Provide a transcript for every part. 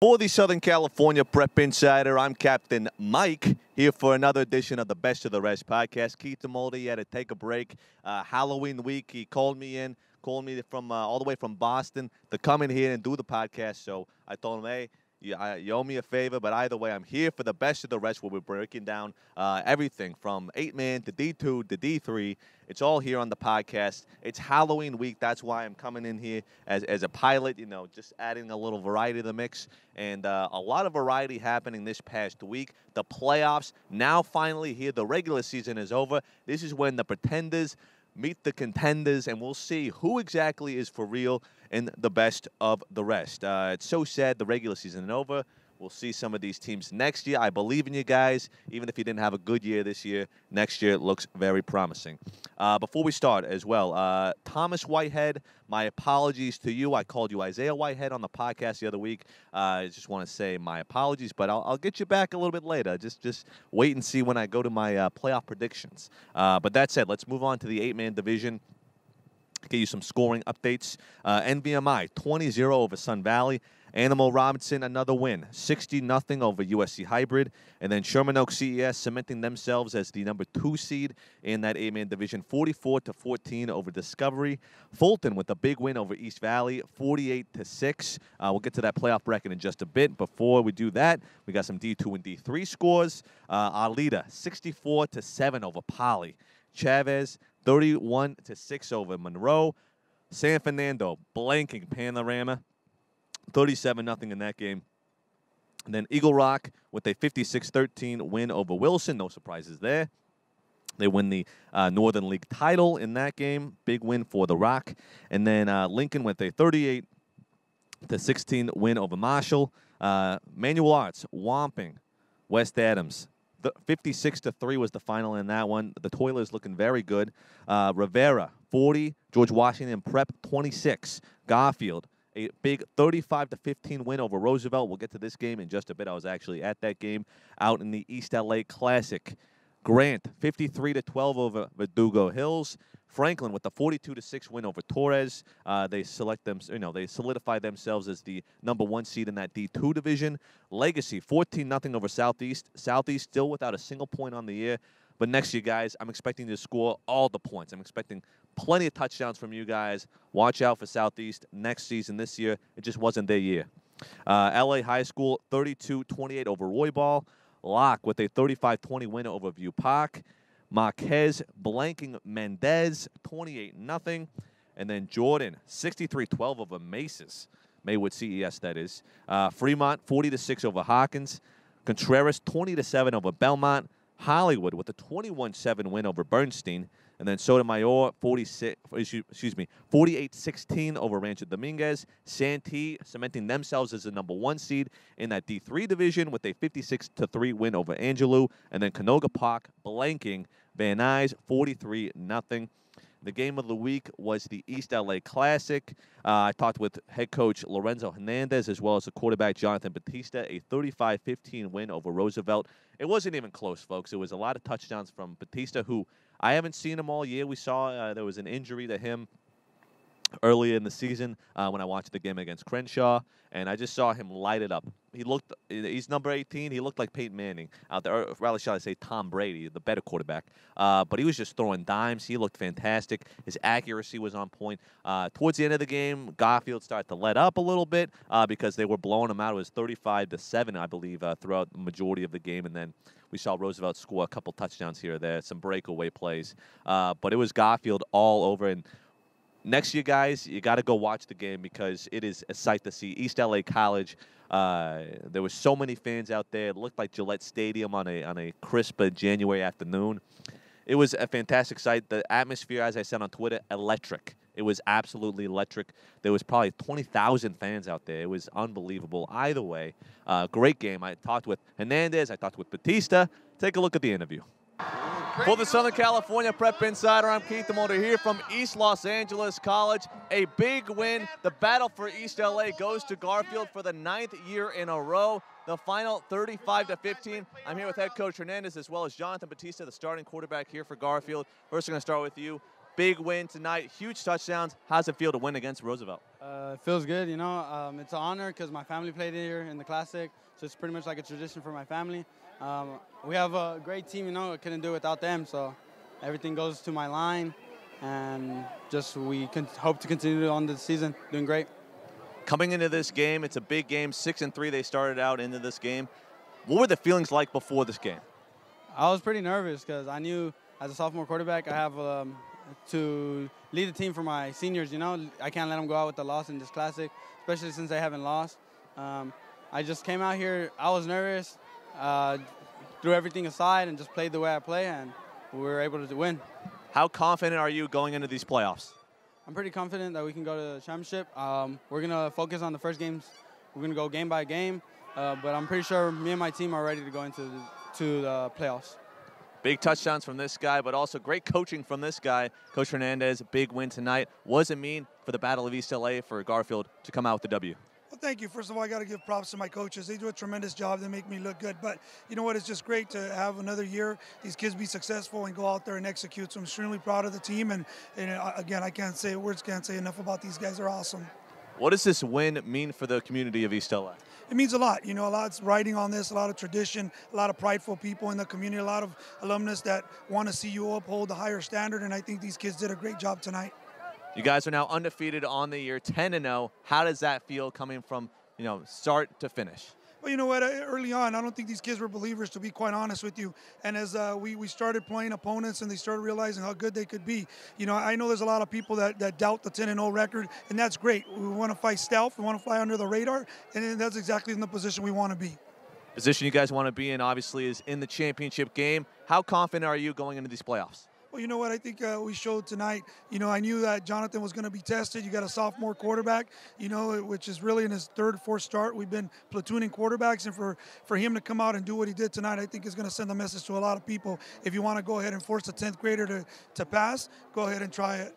For the Southern California Prep Insider, I'm Captain Mike, here for another edition of the Best of the Rest podcast. Keith DeMolde had to take a break. Halloween week, he called me from all the way from Boston to come in here and do the podcast. So I told him, hey, you owe me a favor, but either way, I'm here for the Best of the Rest, where we're breaking down everything from 8-man to D2 to D3. It's all here on the podcast. It's Halloween week. That's why I'm coming in here as a pilot, just adding a little variety to the mix. And a lot of variety happening this past week. The playoffs now finally here. The regular season is over. This is when the pretenders meet the contenders, and we'll see who exactly is for real in the best of the rest. It's so sad the regular season is over. We'll see some of these teams next year. I believe in you guys. Even if you didn't have a good year this year, next year looks very promising. Before we start as well, Thomas Whitehead, my apologies to you. I called you Isaiah Whitehead on the podcast the other week. I just want to say my apologies, but I'll get you back a little bit later. Just wait and see when I go to my playoff predictions. But that said, let's move on to the 8-man division. Get you some scoring updates. NVMI 20-0 over Sun Valley. Animal Robinson, another win, 60-0 over USC Hybrid. And then Sherman Oaks CES cementing themselves as the number 2 seed in that 8-man division, 44-14 over Discovery. Fulton with a big win over East Valley, 48-6. We'll get to that playoff bracket in just a bit. Before we do that, we got some D2 and D3 scores. Arleta, 64-7 over Poly. Chavez, 31-6 over Monroe. San Fernando blanking Panorama, 37-0 in that game. And then Eagle Rock with a 56-13 win over Wilson. No surprises there. They win the Northern League title in that game. Big win for the Rock. And then Lincoln with a 38-16 win over Marshall. Manual Arts, Wamping, West Adams. 56-3 was the final in that one. The Toilers looking very good. Rivera, 40. George Washington Prep, 26. Garfield, a big 35-15 win over Roosevelt. We'll get to this game in just a bit. I was actually at that game out in the East LA Classic. Grant, 53-12 over Verdugo Hills. Franklin with the 42-6 win over Torres. They solidify themselves as the number 1 seed in that D2 division. Legacy, 14-0 over Southeast. Southeast still without a single point on the year. But next year, guys, I'm expecting to score all the points. I'm expecting plenty of touchdowns from you guys. Watch out for Southeast next season. This year, it just wasn't their year. LA High School, 32-28 over Roybal. Locke with a 35-20 win over View Park. Marquez blanking Mendez, 28-0. And then Jordan, 63-12 over Maces. Maywood CES, that is. Fremont, 40-6 over Hawkins. Contreras, 20-7 over Belmont. Hollywood with a 21-7 win over Bernstein. And then Sotomayor, 48-16 over Rancho Dominguez. Santee cementing themselves as the number 1 seed in that D3 division with a 56-3 win over Angelou. And then Canoga Park blanking Van Nuys, 43-0. The game of the week was the East LA Classic. I talked with head coach Lorenzo Hernandez as well as the quarterback Jonathan Batista, a 35-15 win over Roosevelt. It wasn't even close, folks. It was a lot of touchdowns from Batista, who I haven't seen him all year. We saw there was an injury to him earlier in the season when I watched the game against Crenshaw, and I just saw him light it up. He's number 18. He looked like Peyton Manning out there, or rather, shall I say Tom Brady, the better quarterback. But he was just throwing dimes. He looked fantastic. His accuracy was on point. Towards the end of the game, Garfield started to let up a little bit because they were blowing him out. It was 35-7, I believe, throughout the majority of the game, and then we saw Roosevelt score a couple touchdowns here or there, some breakaway plays. But it was Garfield all over, and next year, guys, you got to go watch the game because it is a sight to see. East LA College, there were so many fans out there. It looked like Gillette Stadium on a crisp January afternoon. It was a fantastic sight. The atmosphere, as I said on Twitter, electric. It was absolutely electric. There was probably 20,000 fans out there. It was unbelievable. Either way, great game. I talked with Hernandez. I talked with Batista. Take a look at the interview. For the Southern California Prep Insider, I'm Keith DeMolde here from East Los Angeles College. A big win. The battle for East LA goes to Garfield for the 9th year in a row. The final 35-15. I'm here with head coach Hernandez as well as Jonathan Batista, the starting quarterback here for Garfield. First, I'm going to start with you. big win tonight, huge touchdowns. How's it feel to win against Roosevelt? It feels good, you know. It's an honor because my family played here in the Classic, so it's pretty much like a tradition for my family. We have a great team, you know. I couldn't do it without them, so everything goes to my line, and just we can hope to continue on the season doing great. Coming into this game, it's a big game. 6-3 they started out into this game. What were the feelings like before this game? I was pretty nervous because I knew as a sophomore quarterback I have to lead the team for my seniors, you know. I can't let them go out with a loss in this Classic, especially since they haven't lost. I just came out here, I was nervous, threw everything aside and just played the way I play, and we were able to win. How confident are you going into these playoffs? I'm pretty confident that we can go to the championship. We're going to focus on the first games. We're going to go game by game, but I'm pretty sure me and my team are ready to go into the playoffs. Big touchdowns from this guy, but also great coaching from this guy. Coach Hernandez, a big win tonight. What does it mean for the Battle of East LA for Garfield to come out with the W? Well, thank you. First of all, I got to give props to my coaches. They do a tremendous job. They make me look good. But you know what? It's just great to have another year, these kids be successful and go out there and execute. So I'm extremely proud of the team. And again, I can't say words, can't say enough about these guys. They're awesome. What does this win mean for the community of East LA? It means a lot. You know, a lot's riding on this, a lot of tradition, a lot of prideful people in the community, a lot of alumnus that want to see you uphold the higher standard. And I think these kids did a great job tonight. You guys are now undefeated on the year, 10-0. How does that feel coming from, start to finish? Well, you know what? Early on, I don't think these kids were believers, to be quite honest with you. And as we started playing opponents and they started realizing how good they could be, I know there's a lot of people that doubt the 10-0 record, and that's great. We want to fight stealth. We want to fly under the radar, and that's exactly in the position we want to be. Position you guys want to be in, obviously, is in the championship game. How confident are you going into these playoffs? Well, you know what? I think we showed tonight. I knew that Jonathan was going to be tested. You got a sophomore quarterback, which is really in his third, fourth start. We've been platooning quarterbacks, and for him to come out and do what he did tonight, I think is going to send a message to a lot of people. If you want to go ahead and force a 10th grader to pass, go ahead and try it.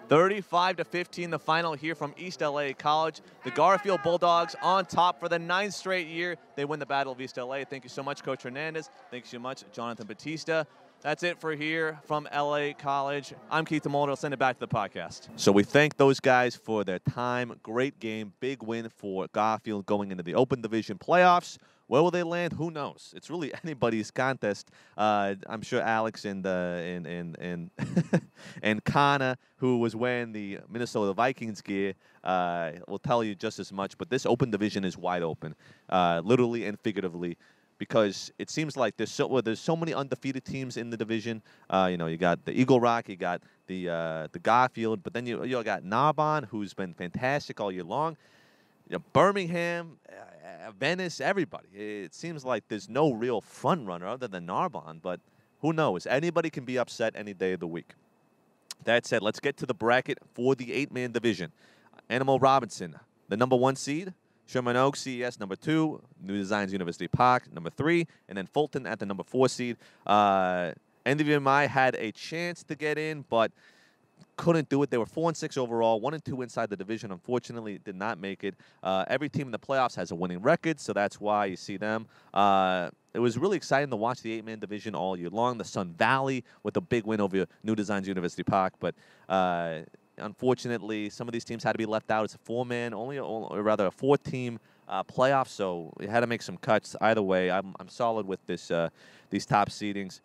35-15, the final here from East LA College. The Garfield Bulldogs on top for the 9th straight year. They win the Battle of East LA. Thank you so much, Coach Hernandez. Thank you so much, Jonathan Batista. That's it for here from LA College. I'm Keith DeMolder. I'll send it back to the podcast. So we thank those guys for their time. Great game. Big win for Garfield going into the Open Division playoffs. Where will they land? Who knows? It's really anybody's contest. I'm sure Alex and Kana, who was wearing the Minnesota Vikings gear, will tell you just as much. But this Open Division is wide open, literally and figuratively, because it seems like there's so many undefeated teams in the division. You got the Eagle Rock, you got the Garfield, but then you got Narbonne, who's been fantastic all year long. Birmingham, Venice, everybody. It seems like there's no real front runner other than Narbonne, but who knows? Anybody can be upset any day of the week. That said, let's get to the bracket for the 8-man division. Animal Robinson, the number 1 seed. Sherman Oaks, CES, number 2. New Designs University Park, number 3. And then Fulton at the number 4 seed. NWMI had a chance to get in, but couldn't do it. They were 4-6 overall, 1-2 inside the division. Unfortunately, did not make it. Every team in the playoffs has a winning record, so that's why you see them. It was really exciting to watch the 8-man division all year long. The Sun Valley with a big win over New Designs University Park, but unfortunately, some of these teams had to be left out. It's a 4-man, or rather a 4-team playoff, so we had to make some cuts. Either way, I'm solid with this these top seedings.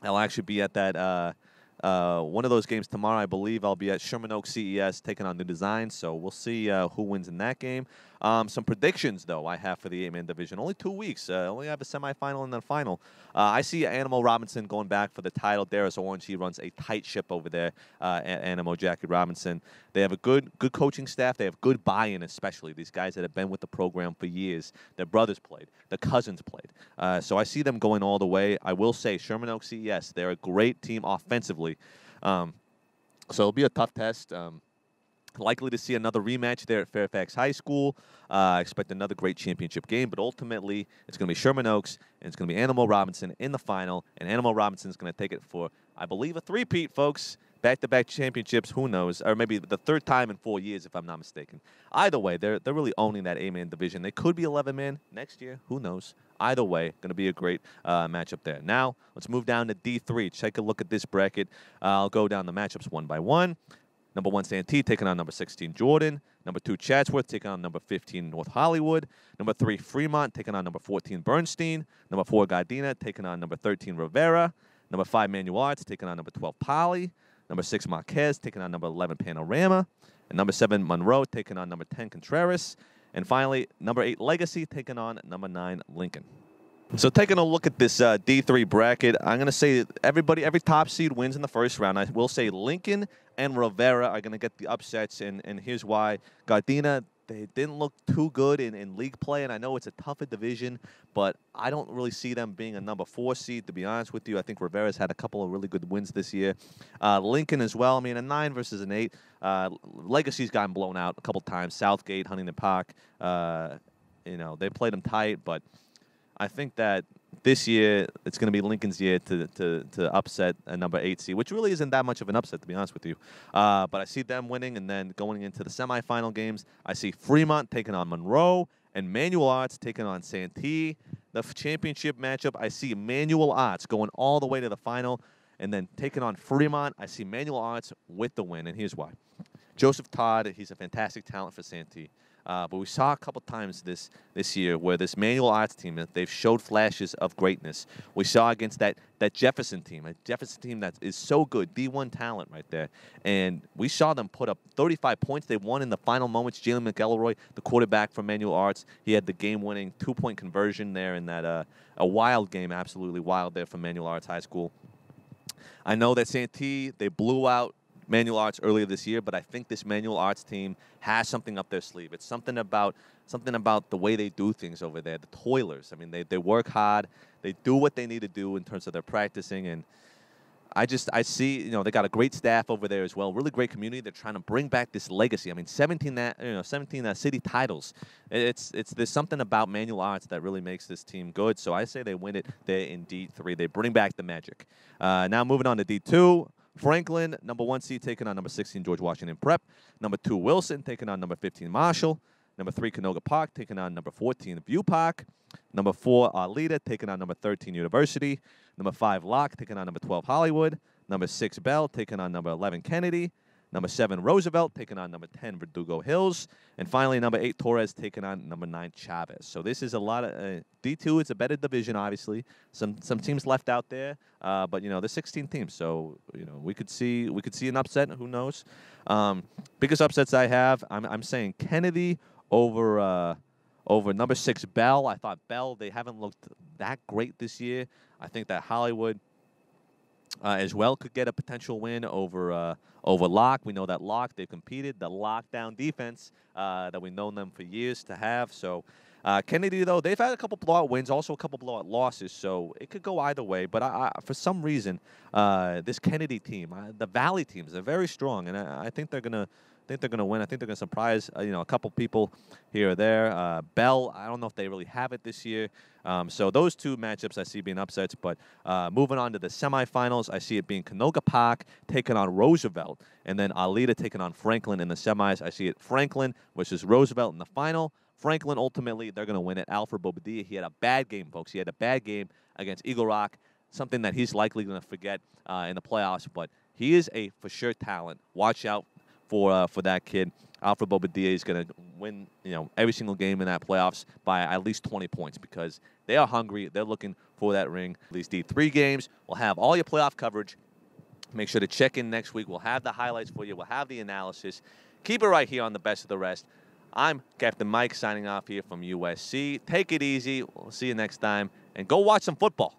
I'll actually be at that one of those games tomorrow. I believe I'll be at Sherman Oaks CES taking on New Design, so we'll see who wins in that game. Some predictions, though, I have for the 8-man division. Only 2 weeks. Only have a semifinal and then a final. I see Animal Robinson going back for the title. Darius Orange, he runs a tight ship over there at Animal, Jackie Robinson. They have a good coaching staff. They have good buy-in, especially. These guys that have been with the program for years. Their brothers played. Their cousins played. So I see them going all the way. I will say, Sherman Oaks CES, they're a great team offensively. So it'll be a tough test. Likely to see another rematch there at Fairfax High School. I expect another great championship game, but ultimately it's going to be Sherman Oaks, and it's going to be Animal Robinson in the final, and Animal Robinson is going to take it for, I believe, a 3-peat, folks. back-to-back championships, who knows? Or maybe the third time in 4 years, if I'm not mistaken. Either way, they're really owning that 8-man division. They could be 11-man next year. Who knows? Either way, going to be a great matchup there. Now, let's move down to D3. Take a look at this bracket. I'll go down the matchups one by one. Number 1, Santee taking on number 16, Jordan. Number 2, Chatsworth taking on number 15, North Hollywood. Number 3, Fremont taking on number 14, Bernstein. Number 4, Gardena taking on number 13, Rivera. Number 5, Manual Arts taking on number 12, Poly. Number 6, Marquez taking on number 11, Panorama. And number 7, Monroe taking on number 10, Contreras. And finally, number 8, Legacy taking on number 9, Lincoln. So taking a look at this D3 bracket, I'm going to say every top seed wins in the first round. I will say Lincoln and Rivera are going to get the upsets, and here's why. Gardena, they didn't look too good in league play, and I know it's a tougher division, but I don't really see them being a number 4 seed, to be honest with you. I think Rivera's had a couple of really good wins this year. Lincoln as well. I mean, a 9 versus an 8. Legacy's gotten blown out a couple times. Southgate, Huntington Park, they played them tight, but I think that this year it's going to be Lincoln's year to upset a number 8 seed, which really isn't that much of an upset, to be honest with you. But I see them winning, and then going into the semifinal games, I see Fremont taking on Monroe and Manual Arts taking on Santee. The championship matchup, I see Manual Arts going all the way to the final, and then taking on Fremont, I see Manual Arts with the win, and here's why. Joseph Todd, he's a fantastic talent for Santee. But we saw a couple times this year where this Manual Arts team, they've showed flashes of greatness. We saw against that Jefferson team, a Jefferson team that is so good, D1 talent right there. And we saw them put up 35 points. They won in the final moments. Jalen McElroy, the quarterback from Manual Arts, he had the game-winning 2-point conversion there in that a wild game, absolutely wild there from Manual Arts High School. I know that Santee, they blew out Manual Arts earlier this year, but I think this Manual Arts team has something up their sleeve. It's something about the way they do things over there. The toilers. I mean, they work hard. They do what they need to do in terms of their practicing, and I see they got a great staff over there as well. Really great community. They're trying to bring back this legacy. I mean, 17 city titles. There's something about Manual Arts that really makes this team good. So I say they win it there in D3. They bring back the magic. Now moving on to D2. Franklin, number 1 seed, taking on number 16, George Washington Prep. Number 2, Wilson, taking on number 15, Marshall. Number 3, Canoga Park, taking on number 14, View Park. Number 4, Arleta, taking on number 13, University. Number 5, Locke, taking on number 12, Hollywood. Number 6, Bell, taking on number 11, Kennedy. Number 7, Roosevelt, taking on number 10, Verdugo Hills. And finally, number 8, Torres, taking on number 9, Chavez. So this is a lot of D2. It's a better division, obviously. Some teams left out there, but there's 16 teams, so we could see an upset. Who knows? Biggest upsets I have, I'm saying Kennedy over number 6, Bell. I thought Bell, they haven't looked that great this year. I think that Hollywood as well could get a potential win over Locke. We know that Locke, they've competed, the lockdown defense that we've known them for years to have. So Kennedy, though, they've had a couple blowout wins, also a couple blowout losses, so it could go either way. But for some reason, this Kennedy team, the Valley teams, they're very strong, and I think they're gonna win. I think they're gonna surprise a couple people here or there. Bell, I don't know if they really have it this year. So those two matchups I see being upsets. But moving on to the semifinals, I see it being Canoga Park taking on Roosevelt, and then Arleta taking on Franklin in the semis. I see it Franklin versus Roosevelt in the final. Franklin, ultimately, they're going to win it. Alfred Bobadilla, he had a bad game, folks. He had a bad game against Eagle Rock, something that he's likely going to forget in the playoffs. But he is a for sure talent. Watch out for that kid. Alfred Bobadilla is going to win every single game in that playoffs by at least 20 points because they are hungry. They're looking for that ring. These D3 games will have all your playoff coverage. Make sure to check in next week. We'll have the highlights for you. We'll have the analysis. Keep it right here on the Best of the Rest. I'm Captain Mike signing off here from USC. Take it easy. We'll see you next time. And go watch some football.